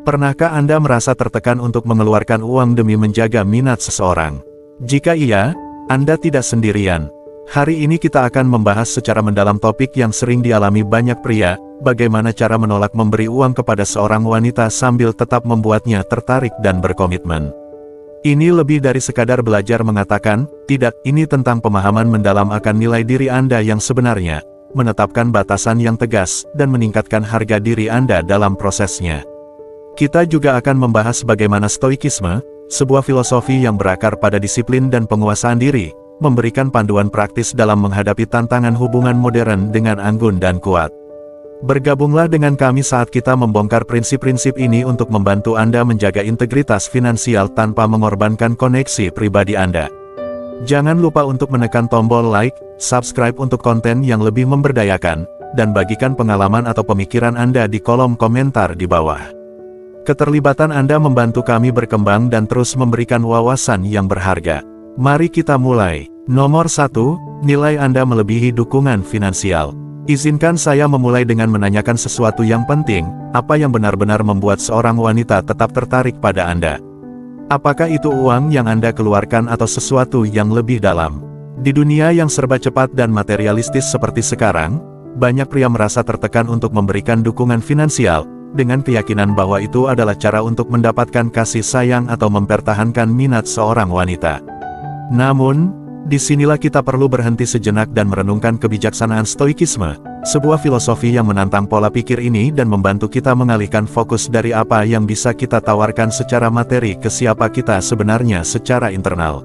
Pernahkah Anda merasa tertekan untuk mengeluarkan uang demi menjaga minat seseorang? Jika iya, Anda tidak sendirian. Hari ini kita akan membahas secara mendalam topik yang sering dialami banyak pria, bagaimana cara menolak memberi uang kepada seorang wanita sambil tetap membuatnya tertarik dan berkomitmen. Ini lebih dari sekadar belajar mengatakan, tidak, ini tentang pemahaman mendalam akan nilai diri Anda yang sebenarnya, menetapkan batasan yang tegas, dan meningkatkan harga diri Anda dalam prosesnya. Kita juga akan membahas bagaimana Stoikisme, sebuah filosofi yang berakar pada disiplin dan penguasaan diri, memberikan panduan praktis dalam menghadapi tantangan hubungan modern dengan anggun dan kuat. Bergabunglah dengan kami saat kita membongkar prinsip-prinsip ini untuk membantu Anda menjaga integritas finansial tanpa mengorbankan koneksi pribadi Anda. Jangan lupa untuk menekan tombol like, subscribe untuk konten yang lebih memberdayakan, dan bagikan pengalaman atau pemikiran Anda di kolom komentar di bawah. Keterlibatan Anda membantu kami berkembang dan terus memberikan wawasan yang berharga. Mari kita mulai. Nomor 1, nilai Anda melebihi dukungan finansial. Izinkan saya memulai dengan menanyakan sesuatu yang penting, apa yang benar-benar membuat seorang wanita tetap tertarik pada Anda? Apakah itu uang yang Anda keluarkan atau sesuatu yang lebih dalam? Di dunia yang serba cepat dan materialistis seperti sekarang, banyak pria merasa tertekan untuk memberikan dukungan finansial, dengan keyakinan bahwa itu adalah cara untuk mendapatkan kasih sayang atau mempertahankan minat seorang wanita. Namun, disinilah kita perlu berhenti sejenak dan merenungkan kebijaksanaan Stoikisme, sebuah filosofi yang menantang pola pikir ini dan membantu kita mengalihkan fokus dari apa yang bisa kita tawarkan secara materi ke siapa kita sebenarnya secara internal.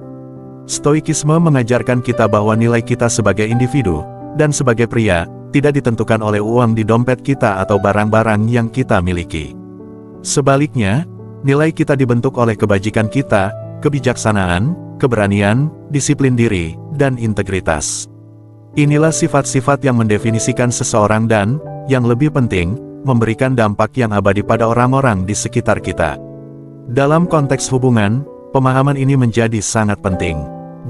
Stoikisme mengajarkan kita bahwa nilai kita sebagai individu, dan sebagai pria, tidak ditentukan oleh uang di dompet kita atau barang-barang yang kita miliki. Sebaliknya, nilai kita dibentuk oleh kebajikan kita, kebijaksanaan, keberanian, disiplin diri, dan integritas. Inilah sifat-sifat yang mendefinisikan seseorang dan, yang lebih penting, memberikan dampak yang abadi pada orang-orang di sekitar kita. Dalam konteks hubungan, pemahaman ini menjadi sangat penting.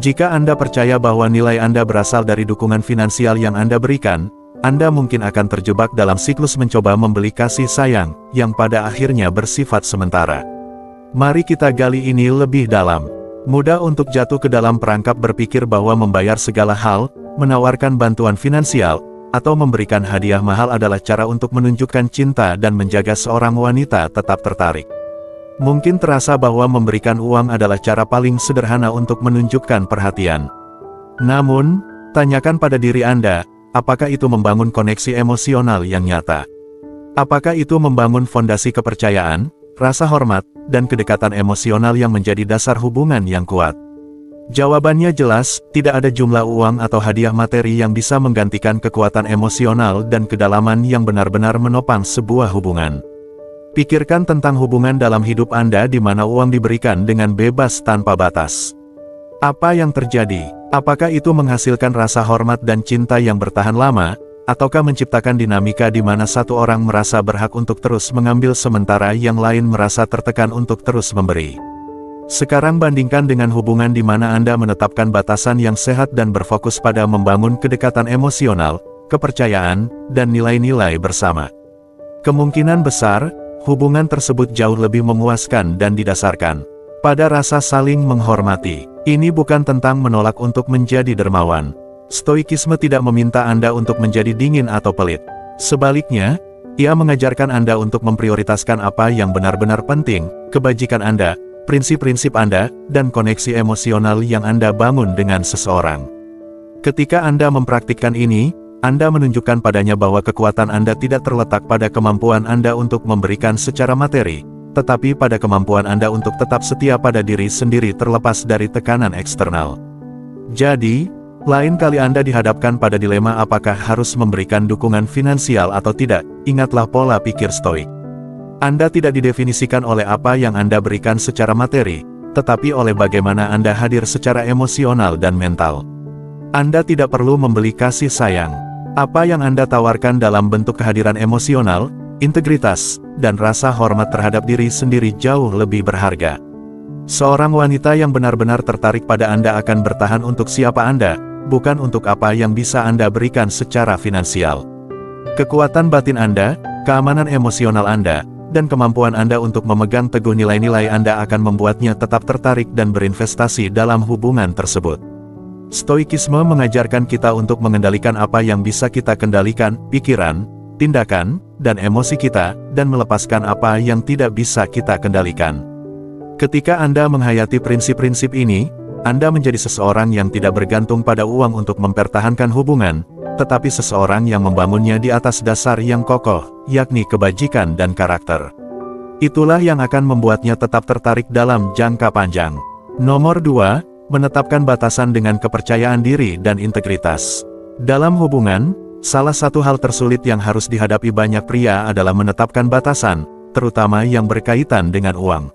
Jika Anda percaya bahwa nilai Anda berasal dari dukungan finansial yang Anda berikan, Anda mungkin akan terjebak dalam siklus mencoba membeli kasih sayang, yang pada akhirnya bersifat sementara. Mari kita gali ini lebih dalam. Mudah untuk jatuh ke dalam perangkap berpikir bahwa membayar segala hal, menawarkan bantuan finansial, atau memberikan hadiah mahal adalah cara untuk menunjukkan cinta dan menjaga seorang wanita tetap tertarik. Mungkin terasa bahwa memberikan uang adalah cara paling sederhana untuk menunjukkan perhatian. Namun, tanyakan pada diri Anda, apakah itu membangun koneksi emosional yang nyata? Apakah itu membangun fondasi kepercayaan, rasa hormat, dan kedekatan emosional yang menjadi dasar hubungan yang kuat? Jawabannya jelas, tidak ada jumlah uang atau hadiah materi yang bisa menggantikan kekuatan emosional dan kedalaman yang benar-benar menopang sebuah hubungan. Pikirkan tentang hubungan dalam hidup Anda di mana uang diberikan dengan bebas tanpa batas. Apa yang terjadi? Apakah itu menghasilkan rasa hormat dan cinta yang bertahan lama, ataukah menciptakan dinamika di mana satu orang merasa berhak untuk terus mengambil sementara yang lain merasa tertekan untuk terus memberi? Sekarang bandingkan dengan hubungan di mana Anda menetapkan batasan yang sehat dan berfokus pada membangun kedekatan emosional, kepercayaan, dan nilai-nilai bersama. Kemungkinan besar, hubungan tersebut jauh lebih memuaskan dan didasarkan pada rasa saling menghormati. Ini bukan tentang menolak untuk menjadi dermawan. Stoikisme tidak meminta Anda untuk menjadi dingin atau pelit. Sebaliknya, ia mengajarkan Anda untuk memprioritaskan apa yang benar-benar penting, kebajikan Anda, prinsip-prinsip Anda, dan koneksi emosional yang Anda bangun dengan seseorang. Ketika Anda mempraktikkan ini, Anda menunjukkan padanya bahwa kekuatan Anda tidak terletak pada kemampuan Anda untuk memberikan secara materi, tetapi pada kemampuan Anda untuk tetap setia pada diri sendiri terlepas dari tekanan eksternal. Jadi, lain kali Anda dihadapkan pada dilema apakah harus memberikan dukungan finansial atau tidak, ingatlah pola pikir Stoik. Anda tidak didefinisikan oleh apa yang Anda berikan secara materi, tetapi oleh bagaimana Anda hadir secara emosional dan mental. Anda tidak perlu membeli kasih sayang. Apa yang Anda tawarkan dalam bentuk kehadiran emosional, integritas, dan rasa hormat terhadap diri sendiri jauh lebih berharga. Seorang wanita yang benar-benar tertarik pada Anda akan bertahan untuk siapa Anda, bukan untuk apa yang bisa Anda berikan secara finansial. Kekuatan batin Anda, keamanan emosional Anda, dan kemampuan Anda untuk memegang teguh nilai-nilai Anda akan membuatnya tetap tertarik dan berinvestasi dalam hubungan tersebut. Stoikisme mengajarkan kita untuk mengendalikan apa yang bisa kita kendalikan, pikiran, tindakan, dan emosi kita, dan melepaskan apa yang tidak bisa kita kendalikan. Ketika Anda menghayati prinsip-prinsip ini, Anda menjadi seseorang yang tidak bergantung pada uang untuk mempertahankan hubungan, tetapi seseorang yang membangunnya di atas dasar yang kokoh, yakni kebajikan dan karakter. Itulah yang akan membuatnya tetap tertarik dalam jangka panjang. Nomor 2, menetapkan batasan dengan kepercayaan diri dan integritas. Dalam hubungan, salah satu hal tersulit yang harus dihadapi banyak pria adalah menetapkan batasan, terutama yang berkaitan dengan uang.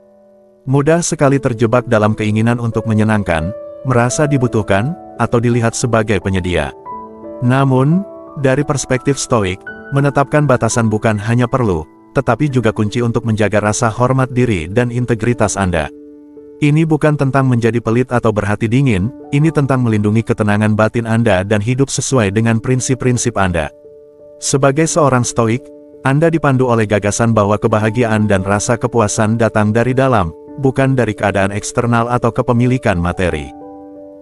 Mudah sekali terjebak dalam keinginan untuk menyenangkan, merasa dibutuhkan, atau dilihat sebagai penyedia. Namun, dari perspektif Stoik, menetapkan batasan bukan hanya perlu, tetapi juga kunci untuk menjaga rasa hormat diri dan integritas Anda. Ini bukan tentang menjadi pelit atau berhati dingin, ini tentang melindungi ketenangan batin Anda dan hidup sesuai dengan prinsip-prinsip Anda. Sebagai seorang Stoik, Anda dipandu oleh gagasan bahwa kebahagiaan dan rasa kepuasan datang dari dalam, bukan dari keadaan eksternal atau kepemilikan materi.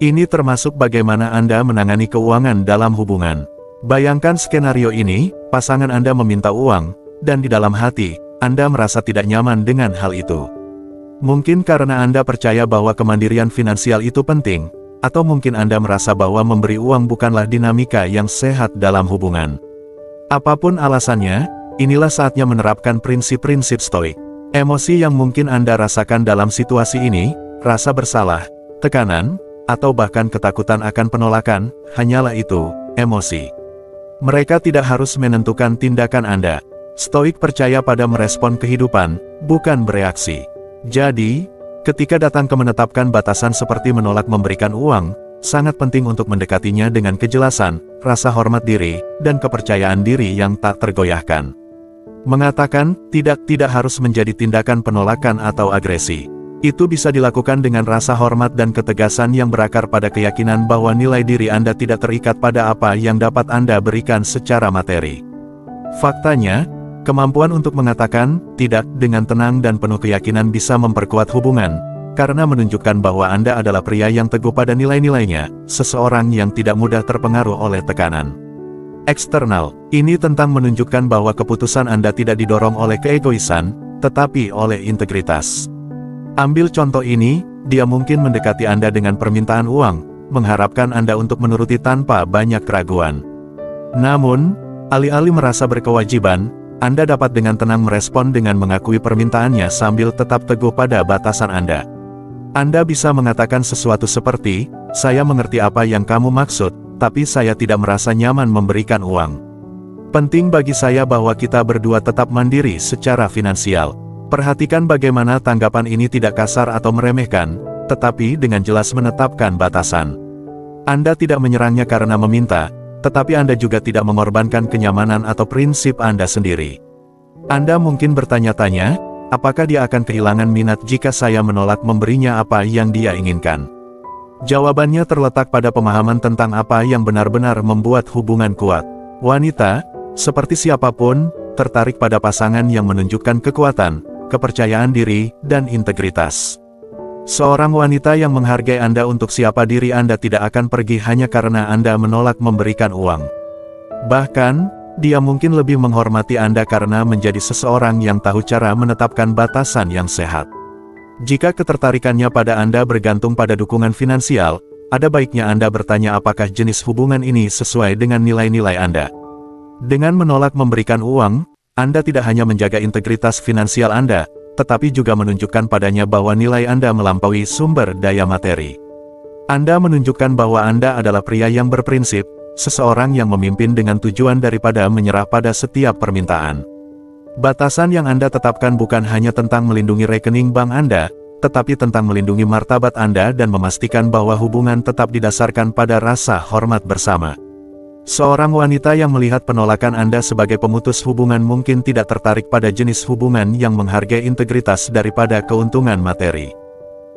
Ini termasuk bagaimana Anda menangani keuangan dalam hubungan. Bayangkan skenario ini, pasangan Anda meminta uang, dan di dalam hati, Anda merasa tidak nyaman dengan hal itu. Mungkin karena Anda percaya bahwa kemandirian finansial itu penting, atau mungkin Anda merasa bahwa memberi uang bukanlah dinamika yang sehat dalam hubungan. Apapun alasannya, inilah saatnya menerapkan prinsip-prinsip Stoik. Emosi yang mungkin Anda rasakan dalam situasi ini, rasa bersalah, tekanan, atau bahkan ketakutan akan penolakan, hanyalah itu, emosi. Mereka tidak harus menentukan tindakan Anda. Stoik percaya pada merespon kehidupan, bukan bereaksi. Jadi, ketika datang ke menetapkan batasan seperti menolak memberikan uang, sangat penting untuk mendekatinya dengan kejelasan, rasa hormat diri, dan kepercayaan diri yang tak tergoyahkan. Mengatakan tidak harus menjadi tindakan penolakan atau agresi. Itu bisa dilakukan dengan rasa hormat dan ketegasan yang berakar pada keyakinan bahwa nilai diri Anda tidak terikat pada apa yang dapat Anda berikan secara materi. Faktanya, kemampuan untuk mengatakan tidak dengan tenang dan penuh keyakinan bisa memperkuat hubungan, karena menunjukkan bahwa Anda adalah pria yang teguh pada nilai-nilainya, seseorang yang tidak mudah terpengaruh oleh tekanan eksternal. Ini tentang menunjukkan bahwa keputusan Anda tidak didorong oleh keegoisan, tetapi oleh integritas. Ambil contoh ini, dia mungkin mendekati Anda dengan permintaan uang, mengharapkan Anda untuk menuruti tanpa banyak keraguan. Namun, alih-alih merasa berkewajiban, Anda dapat dengan tenang merespon dengan mengakui permintaannya sambil tetap teguh pada batasan Anda. Anda bisa mengatakan sesuatu seperti, "Saya mengerti apa yang kamu maksud, tapi saya tidak merasa nyaman memberikan uang. Penting bagi saya bahwa kita berdua tetap mandiri secara finansial." Perhatikan bagaimana tanggapan ini tidak kasar atau meremehkan, tetapi dengan jelas menetapkan batasan. Anda tidak menyerangnya karena meminta, tetapi Anda juga tidak mengorbankan kenyamanan atau prinsip Anda sendiri. Anda mungkin bertanya-tanya, apakah dia akan kehilangan minat jika saya menolak memberinya apa yang dia inginkan? Jawabannya terletak pada pemahaman tentang apa yang benar-benar membuat hubungan kuat. Wanita, seperti siapapun, tertarik pada pasangan yang menunjukkan kekuatan, kepercayaan diri, dan integritas. Seorang wanita yang menghargai Anda untuk siapa diri Anda tidak akan pergi hanya karena Anda menolak memberikan uang. Bahkan, dia mungkin lebih menghormati Anda karena menjadi seseorang yang tahu cara menetapkan batasan yang sehat. Jika ketertarikannya pada Anda bergantung pada dukungan finansial, ada baiknya Anda bertanya apakah jenis hubungan ini sesuai dengan nilai-nilai Anda. Dengan menolak memberikan uang, Anda tidak hanya menjaga integritas finansial Anda, tetapi juga menunjukkan padanya bahwa nilai Anda melampaui sumber daya materi. Anda menunjukkan bahwa Anda adalah pria yang berprinsip, seseorang yang memimpin dengan tujuan daripada menyerah pada setiap permintaan. Batasan yang Anda tetapkan bukan hanya tentang melindungi rekening bank Anda, tetapi tentang melindungi martabat Anda dan memastikan bahwa hubungan tetap didasarkan pada rasa hormat bersama. Seorang wanita yang melihat penolakan Anda sebagai pemutus hubungan mungkin tidak tertarik pada jenis hubungan yang menghargai integritas daripada keuntungan materi.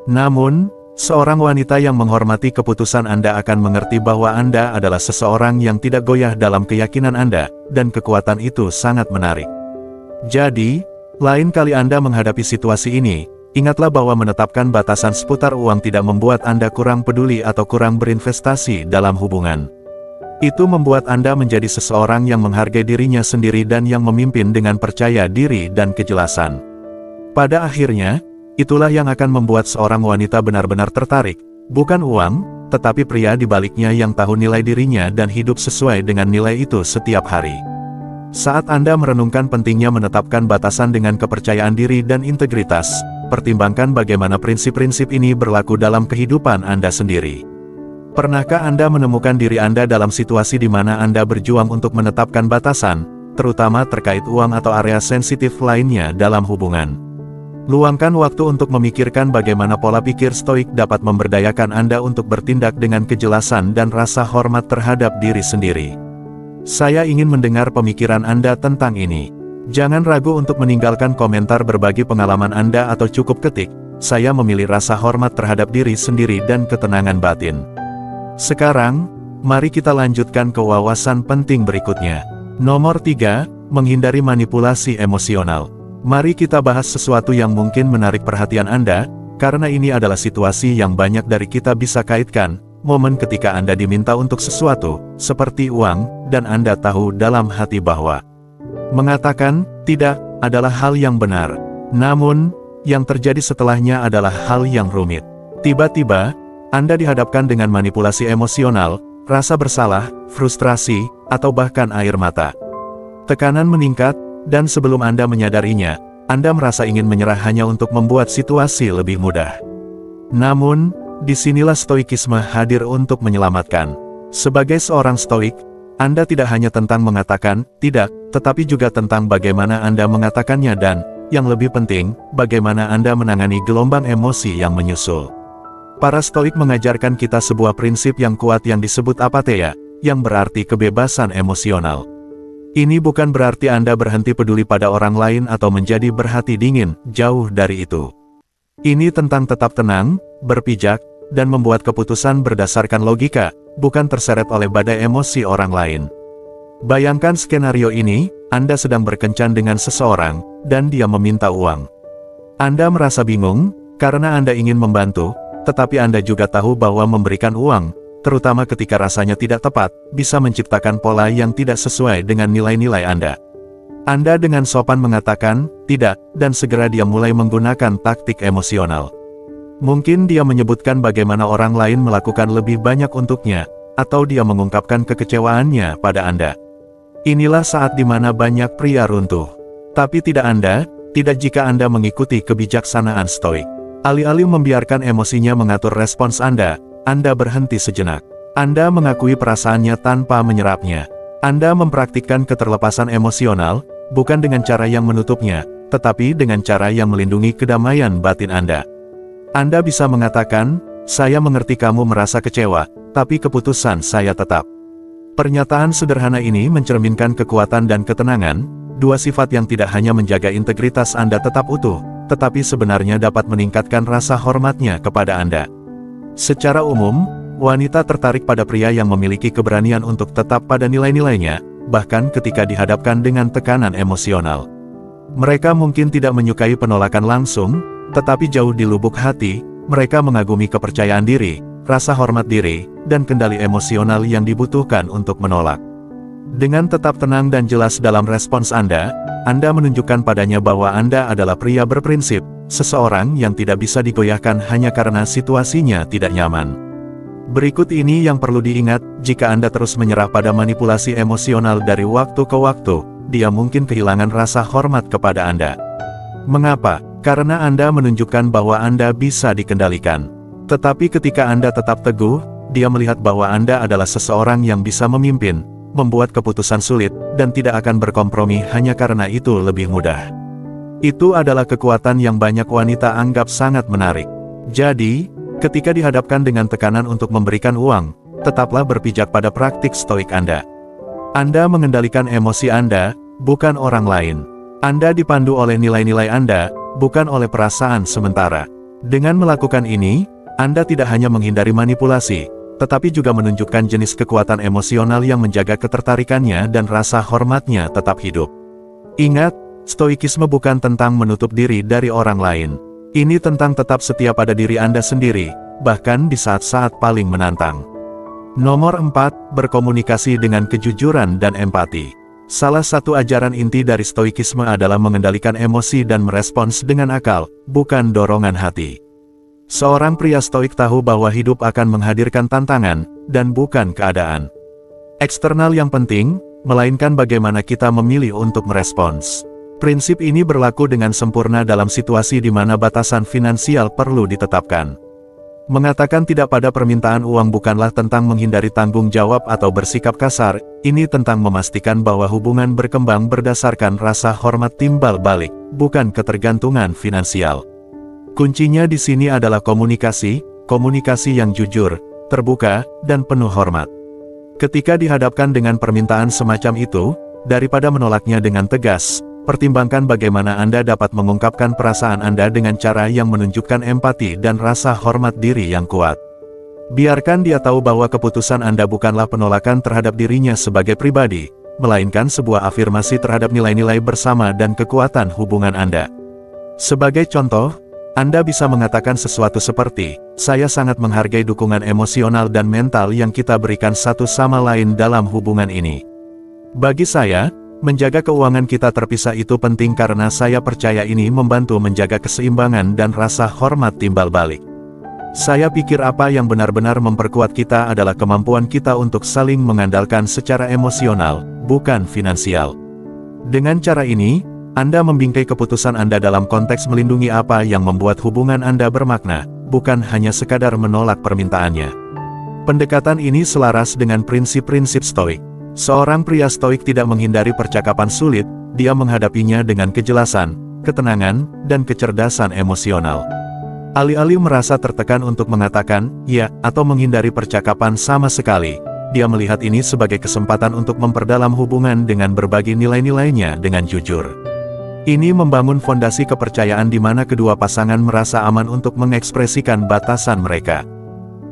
Namun, seorang wanita yang menghormati keputusan Anda akan mengerti bahwa Anda adalah seseorang yang tidak goyah dalam keyakinan Anda, dan kekuatan itu sangat menarik. Jadi, Lain kali Anda menghadapi situasi ini, ingatlah bahwa menetapkan batasan seputar uang tidak membuat Anda kurang peduli atau kurang berinvestasi dalam hubungan. Itu membuat Anda menjadi seseorang yang menghargai dirinya sendiri dan yang memimpin dengan percaya diri dan kejelasan. Pada akhirnya, itulah yang akan membuat seorang wanita benar-benar tertarik, bukan uang, tetapi pria di baliknya yang tahu nilai dirinya dan hidup sesuai dengan nilai itu setiap hari. Saat Anda merenungkan pentingnya menetapkan batasan dengan kepercayaan diri dan integritas, pertimbangkan bagaimana prinsip-prinsip ini berlaku dalam kehidupan Anda sendiri. Pernahkah Anda menemukan diri Anda dalam situasi di mana Anda berjuang untuk menetapkan batasan, terutama terkait uang atau area sensitif lainnya dalam hubungan? Luangkan waktu untuk memikirkan bagaimana pola pikir stoik dapat memberdayakan Anda untuk bertindak dengan kejelasan dan rasa hormat terhadap diri sendiri. Saya ingin mendengar pemikiran Anda tentang ini. Jangan ragu untuk meninggalkan komentar berbagi pengalaman Anda atau cukup ketik, "Saya memilih rasa hormat terhadap diri sendiri dan ketenangan batin." Sekarang, mari kita lanjutkan ke wawasan penting berikutnya. Nomor 3, menghindari manipulasi emosional. Mari kita bahas sesuatu yang mungkin menarik perhatian Anda, karena ini adalah situasi yang banyak dari kita bisa kaitkan, momen ketika Anda diminta untuk sesuatu, seperti uang, dan Anda tahu dalam hati bahwa mengatakan tidak adalah hal yang benar. Namun, yang terjadi setelahnya adalah hal yang rumit. Tiba-tiba, Anda dihadapkan dengan manipulasi emosional, rasa bersalah, frustrasi, atau bahkan air mata. Tekanan meningkat, dan sebelum Anda menyadarinya, Anda merasa ingin menyerah hanya untuk membuat situasi lebih mudah. Namun, disinilah stoikisme hadir untuk menyelamatkan. Sebagai seorang stoik, Anda tidak hanya tentang mengatakan tidak, tetapi juga tentang bagaimana Anda mengatakannya dan, yang lebih penting, bagaimana Anda menangani gelombang emosi yang menyusul. Para stoik mengajarkan kita sebuah prinsip yang kuat yang disebut apatheia, yang berarti kebebasan emosional. Ini bukan berarti Anda berhenti peduli pada orang lain atau menjadi berhati dingin, jauh dari itu. Ini tentang tetap tenang, berpijak, dan membuat keputusan berdasarkan logika, bukan terseret oleh badai emosi orang lain. Bayangkan skenario ini, Anda sedang berkencan dengan seseorang, dan dia meminta uang. Anda merasa bingung, karena Anda ingin membantu, tetapi Anda juga tahu bahwa memberikan uang, terutama ketika rasanya tidak tepat, bisa menciptakan pola yang tidak sesuai dengan nilai-nilai Anda. Anda dengan sopan mengatakan, tidak, dan segera dia mulai menggunakan taktik emosional. Mungkin dia menyebutkan bagaimana orang lain melakukan lebih banyak untuknya, atau dia mengungkapkan kekecewaannya pada Anda. Inilah saat di mana banyak pria runtuh. Tapi tidak Anda, tidak jika Anda mengikuti kebijaksanaan stoik. Alih-alih membiarkan emosinya mengatur respons Anda berhenti sejenak. Anda mengakui perasaannya tanpa menyerapnya. Anda mempraktikkan keterlepasan emosional, bukan dengan cara yang menutupnya, tetapi dengan cara yang melindungi kedamaian batin Anda. Anda bisa mengatakan, "Saya mengerti kamu merasa kecewa, tapi keputusan saya tetap." Pernyataan sederhana ini mencerminkan kekuatan dan ketenangan, dua sifat yang tidak hanya menjaga integritas Anda tetap utuh, tetapi sebenarnya dapat meningkatkan rasa hormatnya kepada Anda. Secara umum, wanita tertarik pada pria yang memiliki keberanian untuk tetap pada nilai-nilainya, bahkan ketika dihadapkan dengan tekanan emosional. Mereka mungkin tidak menyukai penolakan langsung, tetapi jauh di lubuk hati, mereka mengagumi kepercayaan diri, rasa hormat diri, dan kendali emosional yang dibutuhkan untuk menolak. Dengan tetap tenang dan jelas dalam respons Anda menunjukkan padanya bahwa Anda adalah pria berprinsip, seseorang yang tidak bisa digoyahkan hanya karena situasinya tidak nyaman. Berikut ini yang perlu diingat, jika Anda terus menyerah pada manipulasi emosional dari waktu ke waktu, dia mungkin kehilangan rasa hormat kepada Anda. Mengapa? Karena Anda menunjukkan bahwa Anda bisa dikendalikan. Tetapi ketika Anda tetap teguh, dia melihat bahwa Anda adalah seseorang yang bisa memimpin, membuat keputusan sulit, dan tidak akan berkompromi hanya karena itu lebih mudah. Itu adalah kekuatan yang banyak wanita anggap sangat menarik. Jadi, ketika dihadapkan dengan tekanan untuk memberikan uang, tetaplah berpijak pada praktik stoik Anda. Anda mengendalikan emosi Anda, bukan orang lain. Anda dipandu oleh nilai-nilai Anda, bukan oleh perasaan sementara. Dengan melakukan ini, Anda tidak hanya menghindari manipulasi, tetapi juga menunjukkan jenis kekuatan emosional yang menjaga ketertarikannya dan rasa hormatnya tetap hidup. Ingat, Stoikisme bukan tentang menutup diri dari orang lain. Ini tentang tetap setia pada diri Anda sendiri, bahkan di saat-saat paling menantang. Nomor 4, berkomunikasi dengan kejujuran dan empati. Salah satu ajaran inti dari Stoikisme adalah mengendalikan emosi dan merespons dengan akal, bukan dorongan hati. Seorang pria Stoik tahu bahwa hidup akan menghadirkan tantangan, dan bukan keadaan eksternal yang penting, melainkan bagaimana kita memilih untuk merespons. Prinsip ini berlaku dengan sempurna dalam situasi di mana batasan finansial perlu ditetapkan. Mengatakan tidak pada permintaan uang bukanlah tentang menghindari tanggung jawab atau bersikap kasar, ini tentang memastikan bahwa hubungan berkembang berdasarkan rasa hormat timbal balik, bukan ketergantungan finansial. Kuncinya di sini adalah komunikasi yang jujur, terbuka, dan penuh hormat. Ketika dihadapkan dengan permintaan semacam itu, daripada menolaknya dengan tegas, pertimbangkan bagaimana Anda dapat mengungkapkan perasaan Anda dengan cara yang menunjukkan empati dan rasa hormat diri yang kuat. Biarkan dia tahu bahwa keputusan Anda bukanlah penolakan terhadap dirinya sebagai pribadi, melainkan sebuah afirmasi terhadap nilai-nilai bersama dan kekuatan hubungan Anda. Sebagai contoh, Anda bisa mengatakan sesuatu seperti, "Saya sangat menghargai dukungan emosional dan mental yang kita berikan satu sama lain dalam hubungan ini. Bagi saya, menjaga keuangan kita terpisah itu penting karena saya percaya ini membantu menjaga keseimbangan dan rasa hormat timbal balik. Saya pikir apa yang benar-benar memperkuat kita adalah kemampuan kita untuk saling mengandalkan secara emosional, bukan finansial." Dengan cara ini, Anda membingkai keputusan Anda dalam konteks melindungi apa yang membuat hubungan Anda bermakna, bukan hanya sekadar menolak permintaannya. Pendekatan ini selaras dengan prinsip-prinsip Stoik. Seorang pria Stoik tidak menghindari percakapan sulit, dia menghadapinya dengan kejelasan, ketenangan, dan kecerdasan emosional. Alih-alih merasa tertekan untuk mengatakan "ya" atau menghindari percakapan sama sekali, dia melihat ini sebagai kesempatan untuk memperdalam hubungan dengan berbagi nilai-nilainya dengan jujur. Ini membangun fondasi kepercayaan di mana kedua pasangan merasa aman untuk mengekspresikan batasan mereka.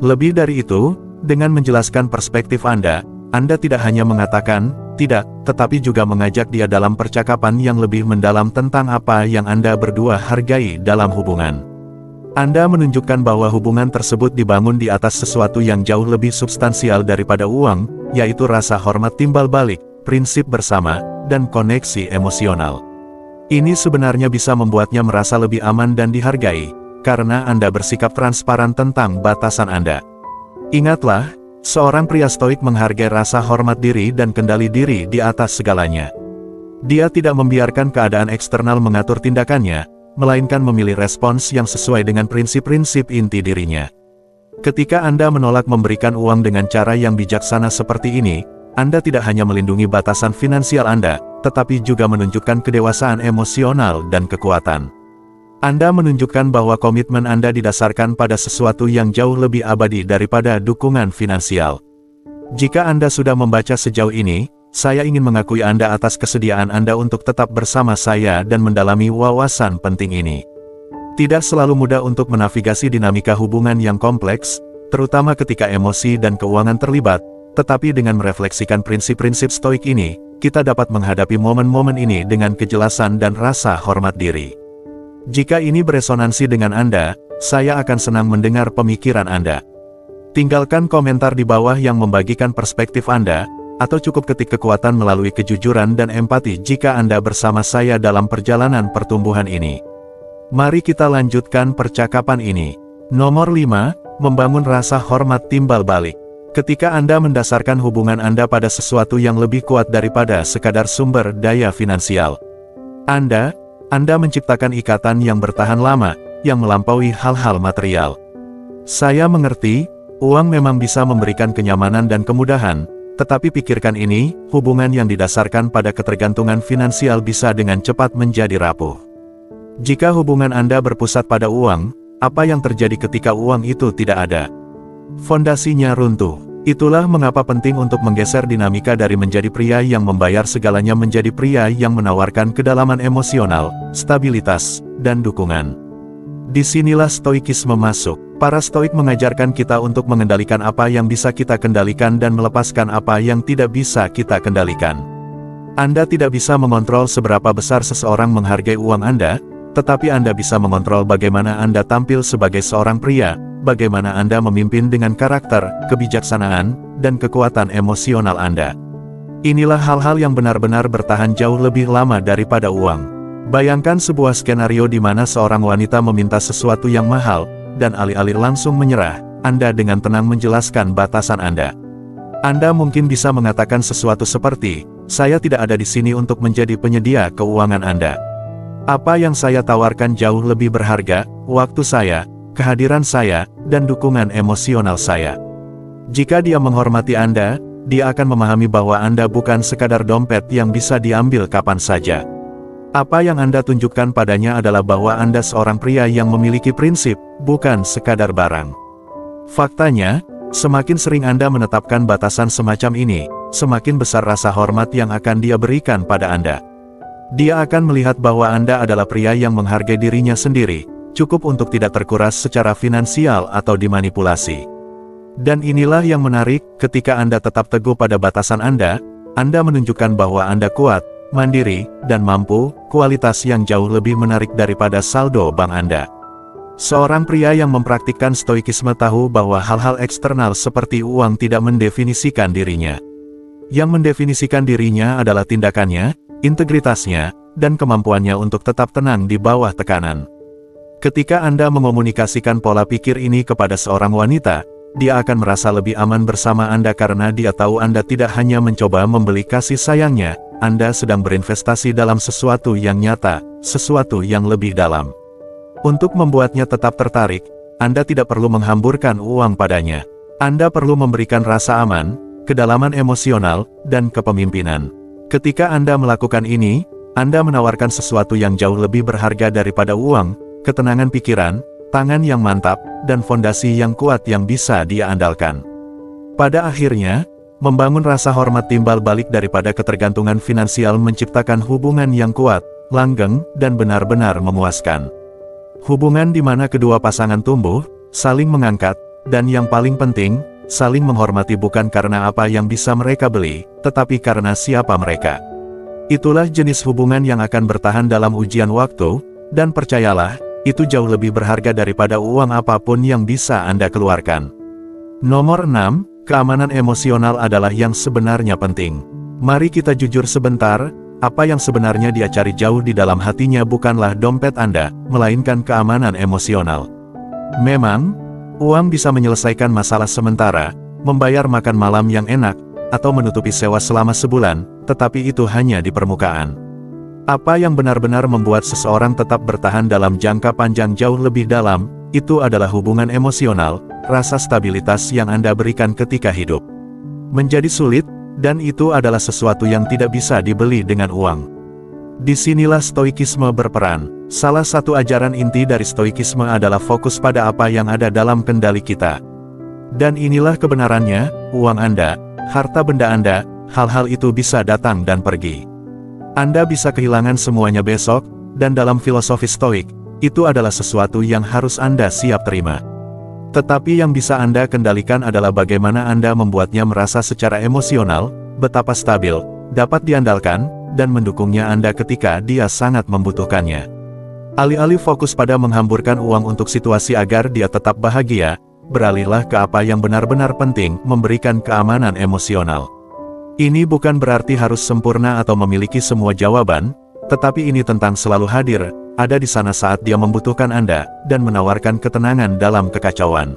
Lebih dari itu, dengan menjelaskan perspektif Anda tidak hanya mengatakan tidak, tetapi juga mengajak dia dalam percakapan yang lebih mendalam tentang apa yang Anda berdua hargai dalam hubungan. Anda menunjukkan bahwa hubungan tersebut dibangun di atas sesuatu yang jauh lebih substansial daripada uang, yaitu rasa hormat timbal balik, prinsip bersama, dan koneksi emosional. Ini sebenarnya bisa membuatnya merasa lebih aman dan dihargai, karena Anda bersikap transparan tentang batasan Anda. Ingatlah, seorang pria Stoik menghargai rasa hormat diri dan kendali diri di atas segalanya. Dia tidak membiarkan keadaan eksternal mengatur tindakannya, melainkan memilih respons yang sesuai dengan prinsip-prinsip inti dirinya. Ketika Anda menolak memberikan uang dengan cara yang bijaksana seperti ini, Anda tidak hanya melindungi batasan finansial Anda, tetapi juga menunjukkan kedewasaan emosional dan kekuatan. Anda menunjukkan bahwa komitmen Anda didasarkan pada sesuatu yang jauh lebih abadi daripada dukungan finansial. Jika Anda sudah membaca sejauh ini, saya ingin mengakui Anda atas kesediaan Anda untuk tetap bersama saya dan mendalami wawasan penting ini. Tidak selalu mudah untuk menavigasi dinamika hubungan yang kompleks, terutama ketika emosi dan keuangan terlibat, tetapi dengan merefleksikan prinsip-prinsip Stoik ini, kita dapat menghadapi momen-momen ini dengan kejelasan dan rasa hormat diri. Jika ini beresonansi dengan Anda, saya akan senang mendengar pemikiran Anda. Tinggalkan komentar di bawah yang membagikan perspektif Anda, atau cukup ketik kekuatan melalui kejujuran dan empati jika Anda bersama saya dalam perjalanan pertumbuhan ini. Mari kita lanjutkan percakapan ini. Nomor 5, membangun rasa hormat timbal balik. Ketika Anda mendasarkan hubungan Anda pada sesuatu yang lebih kuat daripada sekadar sumber daya finansial, Anda menciptakan ikatan yang bertahan lama, yang melampaui hal-hal material. Saya mengerti, uang memang bisa memberikan kenyamanan dan kemudahan, tetapi pikirkan ini, hubungan yang didasarkan pada ketergantungan finansial bisa dengan cepat menjadi rapuh. Jika hubungan Anda berpusat pada uang, apa yang terjadi ketika uang itu tidak ada? Fondasinya runtuh. Itulah mengapa penting untuk menggeser dinamika dari menjadi pria yang membayar segalanya menjadi pria yang menawarkan kedalaman emosional, stabilitas, dan dukungan. Disinilah Stoikisme masuk. Para Stoik mengajarkan kita untuk mengendalikan apa yang bisa kita kendalikan dan melepaskan apa yang tidak bisa kita kendalikan. Anda tidak bisa mengontrol seberapa besar seseorang menghargai uang Anda, tetapi Anda bisa mengontrol bagaimana Anda tampil sebagai seorang pria, bagaimana Anda memimpin dengan karakter, kebijaksanaan, dan kekuatan emosional Anda. Inilah hal-hal yang benar-benar bertahan jauh lebih lama daripada uang. Bayangkan sebuah skenario di mana seorang wanita meminta sesuatu yang mahal, dan alih-alih langsung menyerah, Anda dengan tenang menjelaskan batasan Anda. Anda mungkin bisa mengatakan sesuatu seperti, "Saya tidak ada di sini untuk menjadi penyedia keuangan Anda. Apa yang saya tawarkan jauh lebih berharga, waktu saya, kehadiran saya, dan dukungan emosional saya." Jika dia menghormati Anda, dia akan memahami bahwa Anda bukan sekadar dompet yang bisa diambil kapan saja. Apa yang Anda tunjukkan padanya adalah bahwa Anda seorang pria yang memiliki prinsip, bukan sekadar barang. Faktanya, semakin sering Anda menetapkan batasan semacam ini, semakin besar rasa hormat yang akan dia berikan pada Anda. Dia akan melihat bahwa Anda adalah pria yang menghargai dirinya sendiri, cukup untuk tidak terkuras secara finansial atau dimanipulasi. Dan inilah yang menarik, ketika Anda tetap teguh pada batasan Anda menunjukkan bahwa Anda kuat, mandiri, dan mampu, kualitas yang jauh lebih menarik daripada saldo bank Anda. Seorang pria yang mempraktikkan stoikisme tahu bahwa hal-hal eksternal seperti uang tidak mendefinisikan dirinya. Yang mendefinisikan dirinya adalah tindakannya, integritasnya, dan kemampuannya untuk tetap tenang di bawah tekanan. Ketika Anda mengomunikasikan pola pikir ini kepada seorang wanita, dia akan merasa lebih aman bersama Anda karena dia tahu Anda tidak hanya mencoba membeli kasih sayangnya, Anda sedang berinvestasi dalam sesuatu yang nyata, sesuatu yang lebih dalam. Untuk membuatnya tetap tertarik, Anda tidak perlu menghamburkan uang padanya. Anda perlu memberikan rasa aman, kedalaman emosional, dan kepemimpinan. Ketika Anda melakukan ini, Anda menawarkan sesuatu yang jauh lebih berharga daripada uang, ketenangan pikiran, tangan yang mantap, dan fondasi yang kuat yang bisa dia andalkan. Pada akhirnya, membangun rasa hormat timbal balik daripada ketergantungan finansial menciptakan hubungan yang kuat, langgeng, dan benar-benar memuaskan. Hubungan di mana kedua pasangan tumbuh, saling mengangkat, dan yang paling penting, saling menghormati bukan karena apa yang bisa mereka beli, tetapi karena siapa mereka. Itulah jenis hubungan yang akan bertahan dalam ujian waktu, dan percayalah, itu jauh lebih berharga daripada uang apapun yang bisa Anda keluarkan. Nomor 6, keamanan emosional adalah yang sebenarnya penting. Mari kita jujur sebentar, apa yang sebenarnya dia cari jauh di dalam hatinya bukanlah dompet Anda, melainkan keamanan emosional. Memang, uang bisa menyelesaikan masalah sementara, membayar makan malam yang enak, atau menutupi sewa selama sebulan, tetapi itu hanya di permukaan. Apa yang benar-benar membuat seseorang tetap bertahan dalam jangka panjang jauh lebih dalam, itu adalah hubungan emosional, rasa stabilitas yang Anda berikan ketika hidup menjadi sulit, dan itu adalah sesuatu yang tidak bisa dibeli dengan uang. Disinilah stoikisme berperan. Salah satu ajaran inti dari stoikisme adalah fokus pada apa yang ada dalam kendali kita. Dan inilah kebenarannya, uang Anda, harta benda Anda, hal-hal itu bisa datang dan pergi. Anda bisa kehilangan semuanya besok, dan dalam filosofi stoik, itu adalah sesuatu yang harus Anda siap terima. Tetapi yang bisa Anda kendalikan adalah bagaimana Anda membuatnya merasa secara emosional, betapa stabil, dapat diandalkan, dan mendukungnya Anda ketika dia sangat membutuhkannya. Alih-alih fokus pada menghamburkan uang untuk situasi agar dia tetap bahagia, beralihlah ke apa yang benar-benar penting, memberikan keamanan emosional. Ini bukan berarti harus sempurna atau memiliki semua jawaban, tetapi ini tentang selalu hadir, ada di sana saat dia membutuhkan Anda, dan menawarkan ketenangan dalam kekacauan.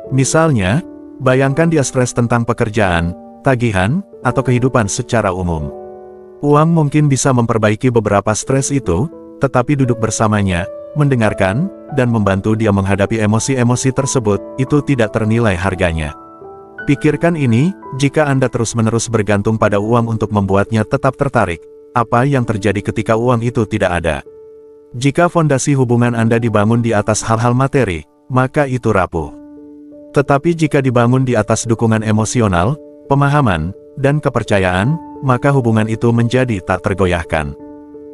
Misalnya, bayangkan dia stres tentang pekerjaan, tagihan, atau kehidupan secara umum. Uang mungkin bisa memperbaiki beberapa stres itu, tetapi duduk bersamanya, mendengarkan, dan membantu dia menghadapi emosi-emosi tersebut, itu tidak ternilai harganya. Pikirkan ini, jika Anda terus-menerus bergantung pada uang untuk membuatnya tetap tertarik, apa yang terjadi ketika uang itu tidak ada? Jika fondasi hubungan Anda dibangun di atas hal-hal materi, maka itu rapuh. Tetapi jika dibangun di atas dukungan emosional, pemahaman, dan kepercayaan, maka hubungan itu menjadi tak tergoyahkan.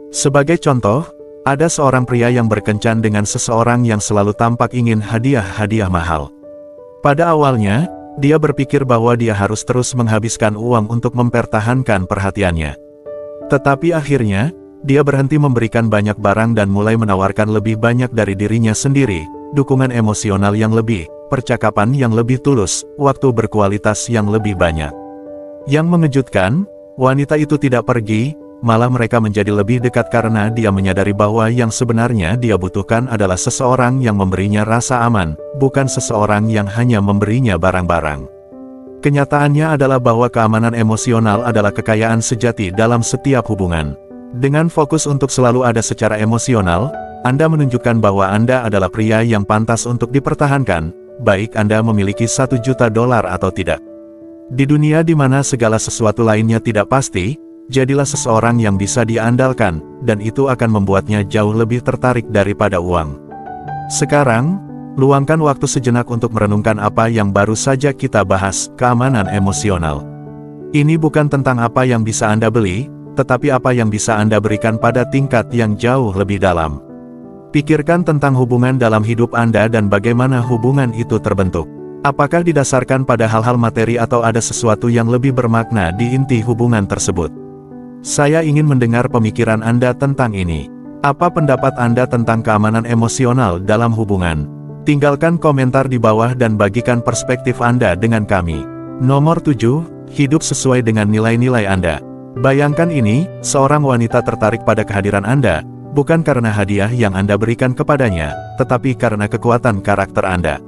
Sebagai contoh, ada seorang pria yang berkencan dengan seseorang yang selalu tampak ingin hadiah-hadiah mahal. Pada awalnya, dia berpikir bahwa dia harus terus menghabiskan uang untuk mempertahankan perhatiannya. Tetapi akhirnya, dia berhenti memberikan banyak barang dan mulai menawarkan lebih banyak dari dirinya sendiri, dukungan emosional yang lebih, percakapan yang lebih tulus, waktu berkualitas yang lebih banyak. Yang mengejutkan, wanita itu tidak pergi, malah mereka menjadi lebih dekat karena dia menyadari bahwa yang sebenarnya dia butuhkan adalah seseorang yang memberinya rasa aman, bukan seseorang yang hanya memberinya barang-barang. Kenyataannya adalah bahwa keamanan emosional adalah kekayaan sejati dalam setiap hubungan. Dengan fokus untuk selalu ada secara emosional, Anda menunjukkan bahwa Anda adalah pria yang pantas untuk dipertahankan, baik Anda memiliki $1 juta atau tidak. Di dunia di mana segala sesuatu lainnya tidak pasti, jadilah seseorang yang bisa diandalkan, dan itu akan membuatnya jauh lebih tertarik daripada uang. Sekarang, luangkan waktu sejenak untuk merenungkan apa yang baru saja kita bahas, keamanan emosional. Ini bukan tentang apa yang bisa Anda beli, tetapi apa yang bisa Anda berikan pada tingkat yang jauh lebih dalam. Pikirkan tentang hubungan dalam hidup Anda dan bagaimana hubungan itu terbentuk. Apakah didasarkan pada hal-hal materi atau ada sesuatu yang lebih bermakna di inti hubungan tersebut? Saya ingin mendengar pemikiran Anda tentang ini. Apa pendapat Anda tentang keamanan emosional dalam hubungan? Tinggalkan komentar di bawah dan bagikan perspektif Anda dengan kami. Nomor 7, hidup sesuai dengan nilai-nilai Anda. Bayangkan ini, seorang wanita tertarik pada kehadiran Anda, bukan karena hadiah yang Anda berikan kepadanya, tetapi karena kekuatan karakter Anda.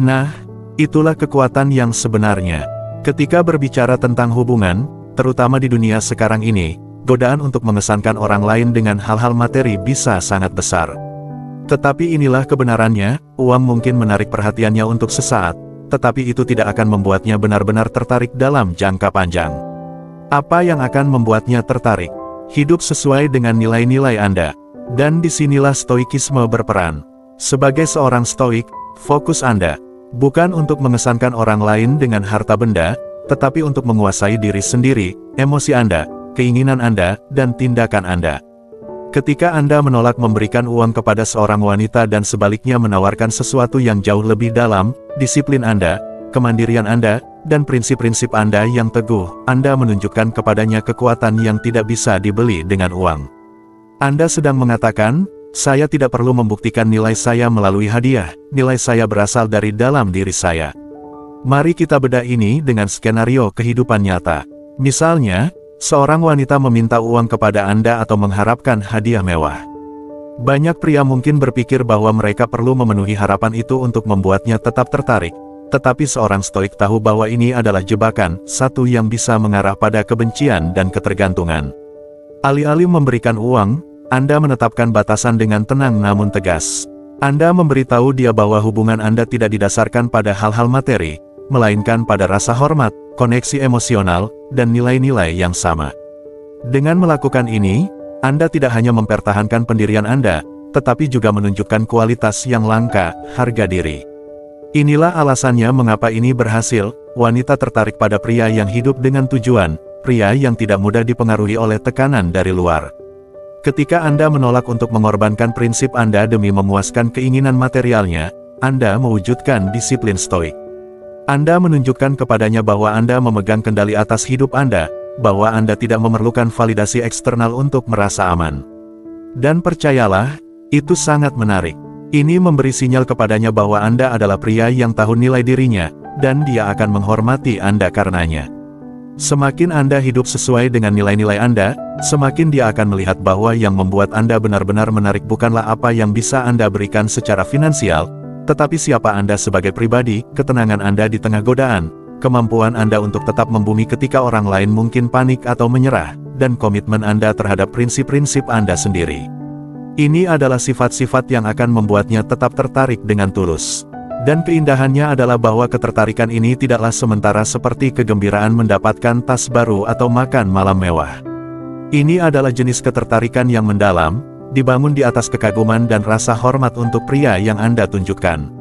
Nah, itulah kekuatan yang sebenarnya. Ketika berbicara tentang hubungan, terutama di dunia sekarang ini, godaan untuk mengesankan orang lain dengan hal-hal materi bisa sangat besar. Tetapi inilah kebenarannya, uang mungkin menarik perhatiannya untuk sesaat, tetapi itu tidak akan membuatnya benar-benar tertarik dalam jangka panjang. Apa yang akan membuatnya tertarik? Hidup sesuai dengan nilai-nilai Anda. Dan disinilah stoikisme berperan. Sebagai seorang stoik, fokus Anda bukan untuk mengesankan orang lain dengan harta benda, tetapi untuk menguasai diri sendiri, emosi Anda, keinginan Anda, dan tindakan Anda. Ketika Anda menolak memberikan uang kepada seorang wanita dan sebaliknya menawarkan sesuatu yang jauh lebih dalam, disiplin Anda, kemandirian Anda, dan prinsip-prinsip Anda yang teguh, Anda menunjukkan kepadanya kekuatan yang tidak bisa dibeli dengan uang. Anda sedang mengatakan, saya tidak perlu membuktikan nilai saya melalui hadiah, nilai saya berasal dari dalam diri saya. Mari kita bedah ini dengan skenario kehidupan nyata. Misalnya, seorang wanita meminta uang kepada Anda atau mengharapkan hadiah mewah. Banyak pria mungkin berpikir bahwa mereka perlu memenuhi harapan itu untuk membuatnya tetap tertarik. Tetapi seorang stoik tahu bahwa ini adalah jebakan, satu yang bisa mengarah pada kebencian dan ketergantungan. Alih-alih memberikan uang, Anda menetapkan batasan dengan tenang namun tegas. Anda memberitahu dia bahwa hubungan Anda tidak didasarkan pada hal-hal materi, melainkan pada rasa hormat, koneksi emosional, dan nilai-nilai yang sama. Dengan melakukan ini, Anda tidak hanya mempertahankan pendirian Anda, tetapi juga menunjukkan kualitas yang langka, harga diri. Inilah alasannya mengapa ini berhasil, wanita tertarik pada pria yang hidup dengan tujuan, pria yang tidak mudah dipengaruhi oleh tekanan dari luar. Ketika Anda menolak untuk mengorbankan prinsip Anda demi memuaskan keinginan materialnya, Anda mewujudkan disiplin stoik. Anda menunjukkan kepadanya bahwa Anda memegang kendali atas hidup Anda, bahwa Anda tidak memerlukan validasi eksternal untuk merasa aman. Dan percayalah, itu sangat menarik. Ini memberi sinyal kepadanya bahwa Anda adalah pria yang tahu nilai dirinya, dan dia akan menghormati Anda karenanya. Semakin Anda hidup sesuai dengan nilai-nilai Anda, semakin dia akan melihat bahwa yang membuat Anda benar-benar menarik bukanlah apa yang bisa Anda berikan secara finansial, tetapi siapa Anda sebagai pribadi, ketenangan Anda di tengah godaan, kemampuan Anda untuk tetap membumi ketika orang lain mungkin panik atau menyerah, dan komitmen Anda terhadap prinsip-prinsip Anda sendiri. Ini adalah sifat-sifat yang akan membuatnya tetap tertarik dengan tulus. Dan keindahannya adalah bahwa ketertarikan ini tidaklah sementara seperti kegembiraan mendapatkan tas baru atau makan malam mewah. Ini adalah jenis ketertarikan yang mendalam, dibangun di atas kekaguman dan rasa hormat untuk pria yang Anda tunjukkan.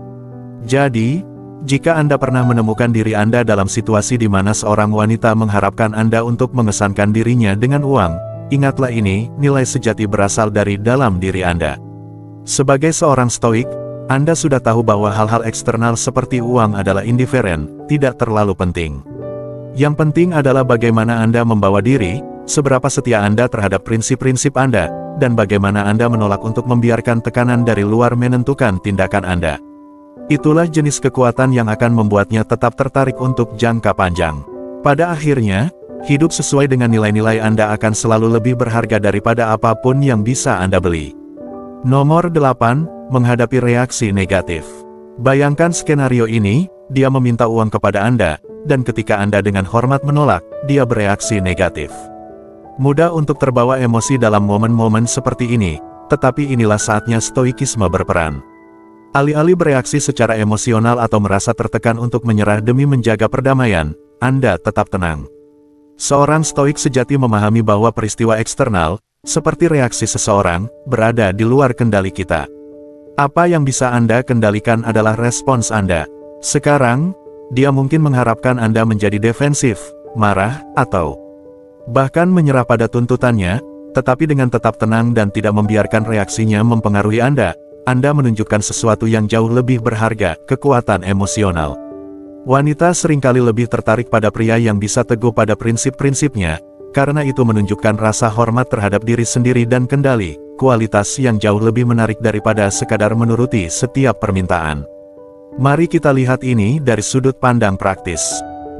Jadi, jika Anda pernah menemukan diri Anda dalam situasi di mana seorang wanita mengharapkan Anda untuk mengesankan dirinya dengan uang, ingatlah ini, nilai sejati berasal dari dalam diri Anda. Sebagai seorang stoik, Anda sudah tahu bahwa hal-hal eksternal seperti uang adalah indiferen, tidak terlalu penting. Yang penting adalah bagaimana Anda membawa diri, seberapa setia Anda terhadap prinsip-prinsip Anda, dan bagaimana Anda menolak untuk membiarkan tekanan dari luar menentukan tindakan Anda. Itulah jenis kekuatan yang akan membuatnya tetap tertarik untuk jangka panjang. Pada akhirnya, hidup sesuai dengan nilai-nilai Anda akan selalu lebih berharga daripada apapun yang bisa Anda beli. Nomor 8, menghadapi reaksi negatif. Bayangkan skenario ini, dia meminta uang kepada Anda, dan ketika Anda dengan hormat menolak, dia bereaksi negatif. Mudah untuk terbawa emosi dalam momen-momen seperti ini, tetapi inilah saatnya stoikisme berperan. Alih-alih bereaksi secara emosional atau merasa tertekan untuk menyerah demi menjaga perdamaian, Anda tetap tenang. Seorang stoik sejati memahami bahwa peristiwa eksternal, seperti reaksi seseorang, berada di luar kendali kita. Apa yang bisa Anda kendalikan adalah respons Anda. Sekarang, dia mungkin mengharapkan Anda menjadi defensif, marah, atau bahkan menyerah pada tuntutannya, tetapi dengan tetap tenang dan tidak membiarkan reaksinya mempengaruhi Anda menunjukkan sesuatu yang jauh lebih berharga, kekuatan emosional. Wanita seringkali lebih tertarik pada pria yang bisa teguh pada prinsip-prinsipnya, karena itu menunjukkan rasa hormat terhadap diri sendiri dan kendali, kualitas yang jauh lebih menarik daripada sekadar menuruti setiap permintaan. Mari kita lihat ini dari sudut pandang praktis.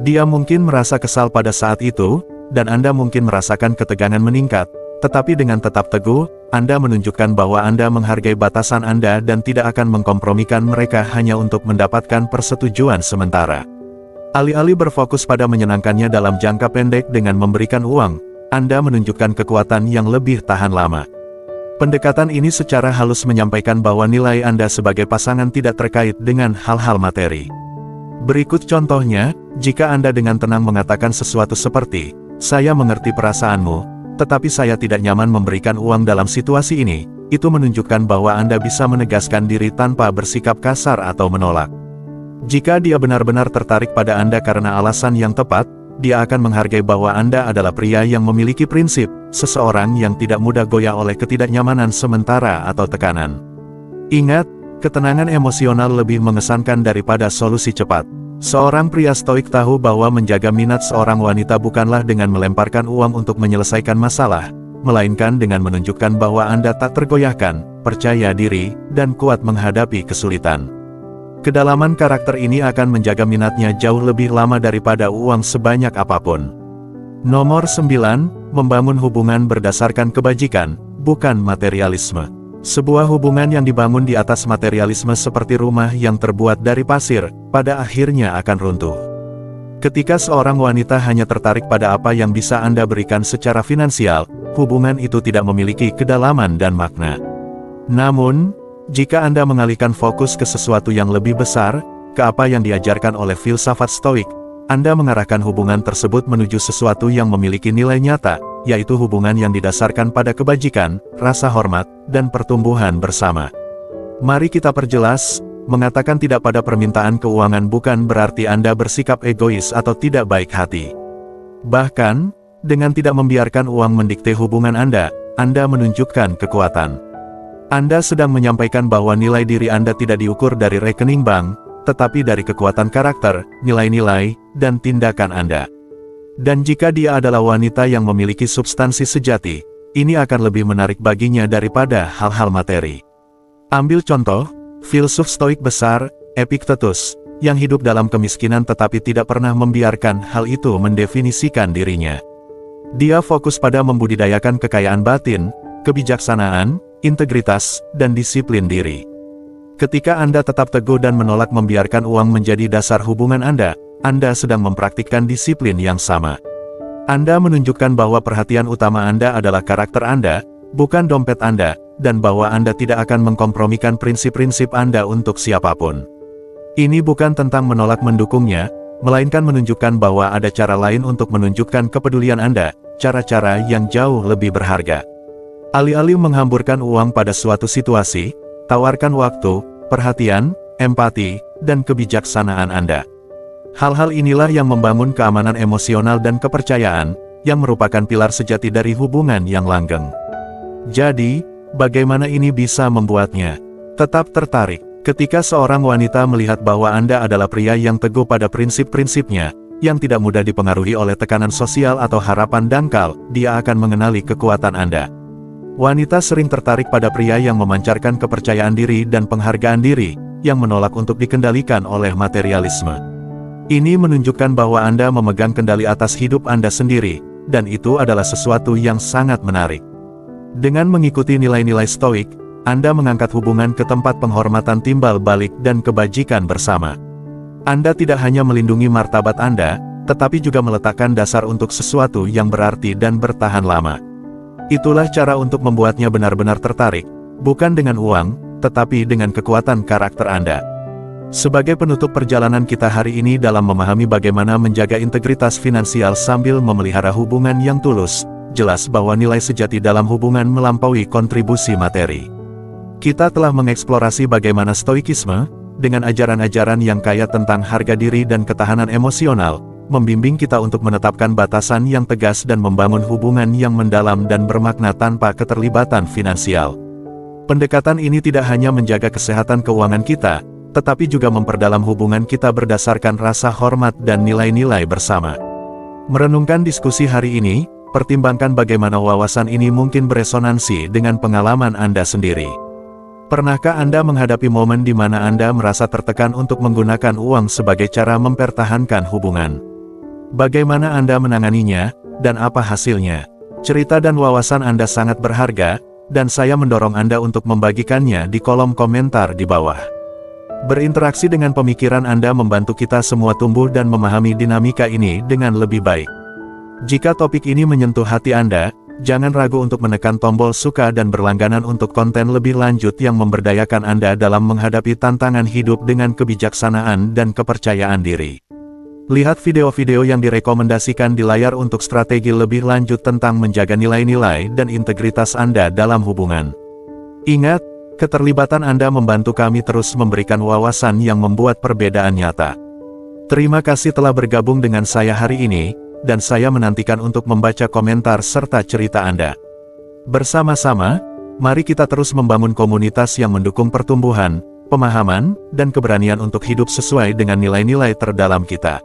Dia mungkin merasa kesal pada saat itu, dan Anda mungkin merasakan ketegangan meningkat, tetapi dengan tetap teguh, Anda menunjukkan bahwa Anda menghargai batasan Anda dan tidak akan mengkompromikan mereka hanya untuk mendapatkan persetujuan sementara. Alih-alih berfokus pada menyenangkannya dalam jangka pendek dengan memberikan uang, Anda menunjukkan kekuatan yang lebih tahan lama. Pendekatan ini secara halus menyampaikan bahwa nilai Anda sebagai pasangan tidak terkait dengan hal-hal materi. Berikut contohnya, jika Anda dengan tenang mengatakan sesuatu seperti, "Saya mengerti perasaanmu, tetapi saya tidak nyaman memberikan uang dalam situasi ini," itu menunjukkan bahwa Anda bisa menegaskan diri tanpa bersikap kasar atau menolak. Jika dia benar-benar tertarik pada Anda karena alasan yang tepat, dia akan menghargai bahwa Anda adalah pria yang memiliki prinsip, seseorang yang tidak mudah goyah oleh ketidaknyamanan sementara atau tekanan. Ingat, ketenangan emosional lebih mengesankan daripada solusi cepat. Seorang pria stoik tahu bahwa menjaga minat seorang wanita bukanlah dengan melemparkan uang untuk menyelesaikan masalah, melainkan dengan menunjukkan bahwa Anda tak tergoyahkan, percaya diri, dan kuat menghadapi kesulitan. Kedalaman karakter ini akan menjaga minatnya jauh lebih lama daripada uang sebanyak apapun. Nomor 9, membangun hubungan berdasarkan kebajikan, bukan materialisme. Sebuah hubungan yang dibangun di atas materialisme seperti rumah yang terbuat dari pasir, pada akhirnya akan runtuh. Ketika seorang wanita hanya tertarik pada apa yang bisa Anda berikan secara finansial, hubungan itu tidak memiliki kedalaman dan makna. Namun, jika Anda mengalihkan fokus ke sesuatu yang lebih besar, ke apa yang diajarkan oleh filsafat stoik, Anda mengarahkan hubungan tersebut menuju sesuatu yang memiliki nilai nyata, yaitu hubungan yang didasarkan pada kebajikan, rasa hormat, dan pertumbuhan bersama. Mari kita perjelas, mengatakan tidak pada permintaan keuangan bukan berarti Anda bersikap egois atau tidak baik hati. Bahkan, dengan tidak membiarkan uang mendikte hubungan Anda menunjukkan kekuatan. Anda sedang menyampaikan bahwa nilai diri Anda tidak diukur dari rekening bank, tetapi dari kekuatan karakter, nilai-nilai, dan tindakan Anda. Dan jika dia adalah wanita yang memiliki substansi sejati, ini akan lebih menarik baginya daripada hal-hal materi. Ambil contoh, filsuf stoik besar, Epictetus, yang hidup dalam kemiskinan tetapi tidak pernah membiarkan hal itu mendefinisikan dirinya. Dia fokus pada membudidayakan kekayaan batin, kebijaksanaan, integritas, dan disiplin diri. Ketika Anda tetap teguh dan menolak membiarkan uang menjadi dasar hubungan Anda sedang mempraktikkan disiplin yang sama. Anda menunjukkan bahwa perhatian utama Anda adalah karakter Anda, bukan dompet Anda, dan bahwa Anda tidak akan mengkompromikan prinsip-prinsip Anda untuk siapapun. Ini bukan tentang menolak mendukungnya, melainkan menunjukkan bahwa ada cara lain untuk menunjukkan kepedulian Anda, cara-cara yang jauh lebih berharga. Alih-alih menghamburkan uang pada suatu situasi, tawarkan waktu, perhatian, empati, dan kebijaksanaan Anda. Hal-hal inilah yang membangun keamanan emosional dan kepercayaan, yang merupakan pilar sejati dari hubungan yang langgeng. Jadi, bagaimana ini bisa membuatnya tetap tertarik? Ketika seorang wanita melihat bahwa Anda adalah pria yang teguh pada prinsip-prinsipnya, yang tidak mudah dipengaruhi oleh tekanan sosial atau harapan dangkal, dia akan mengenali kekuatan Anda. Wanita sering tertarik pada pria yang memancarkan kepercayaan diri dan penghargaan diri, yang menolak untuk dikendalikan oleh materialisme. Ini menunjukkan bahwa Anda memegang kendali atas hidup Anda sendiri, dan itu adalah sesuatu yang sangat menarik. Dengan mengikuti nilai-nilai stoik, Anda mengangkat hubungan ke tempat penghormatan timbal balik dan kebajikan bersama. Anda tidak hanya melindungi martabat Anda, tetapi juga meletakkan dasar untuk sesuatu yang berarti dan bertahan lama. Itulah cara untuk membuatnya benar-benar tertarik, bukan dengan uang, tetapi dengan kekuatan karakter Anda. Sebagai penutup perjalanan kita hari ini dalam memahami bagaimana menjaga integritas finansial sambil memelihara hubungan yang tulus, jelas bahwa nilai sejati dalam hubungan melampaui kontribusi materi. Kita telah mengeksplorasi bagaimana stoikisme, dengan ajaran-ajaran yang kaya tentang harga diri dan ketahanan emosional, membimbing kita untuk menetapkan batasan yang tegas dan membangun hubungan yang mendalam dan bermakna tanpa keterlibatan finansial. Pendekatan ini tidak hanya menjaga kesehatan keuangan kita, tetapi juga memperdalam hubungan kita berdasarkan rasa hormat dan nilai-nilai bersama. Merenungkan diskusi hari ini, pertimbangkan bagaimana wawasan ini mungkin beresonansi dengan pengalaman Anda sendiri. Pernahkah Anda menghadapi momen di mana Anda merasa tertekan untuk menggunakan uang sebagai cara mempertahankan hubungan? Bagaimana Anda menanganinya, dan apa hasilnya? Cerita dan wawasan Anda sangat berharga, dan saya mendorong Anda untuk membagikannya di kolom komentar di bawah. Berinteraksi dengan pemikiran Anda membantu kita semua tumbuh dan memahami dinamika ini dengan lebih baik. Jika topik ini menyentuh hati Anda, jangan ragu untuk menekan tombol suka dan berlangganan untuk konten lebih lanjut yang memberdayakan Anda dalam menghadapi tantangan hidup dengan kebijaksanaan dan kepercayaan diri. Lihat video-video yang direkomendasikan di layar untuk strategi lebih lanjut tentang menjaga nilai-nilai dan integritas Anda dalam hubungan. Ingat, keterlibatan Anda membantu kami terus memberikan wawasan yang membuat perbedaan nyata. Terima kasih telah bergabung dengan saya hari ini, dan saya menantikan untuk membaca komentar serta cerita Anda. Bersama-sama, mari kita terus membangun komunitas yang mendukung pertumbuhan, pemahaman, dan keberanian untuk hidup sesuai dengan nilai-nilai terdalam kita.